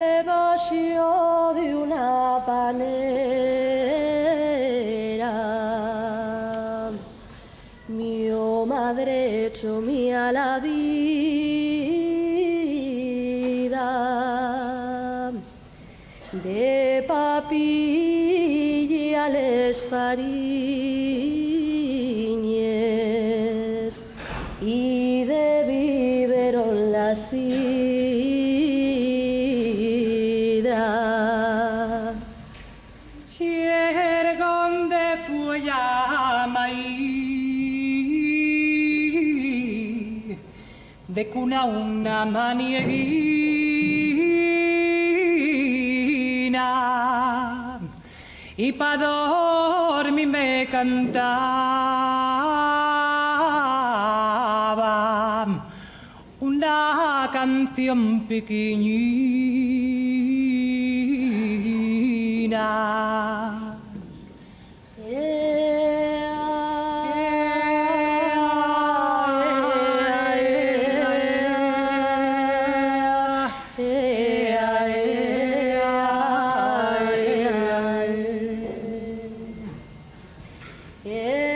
Vació de una panera, mio madreccio mia la vida, de papilla les fariñes y de biberon las sidra. Siergon de Fuyamai, de cuna una manieguina, y pa' dormir me cantaba una canción pequeñina. Yeah.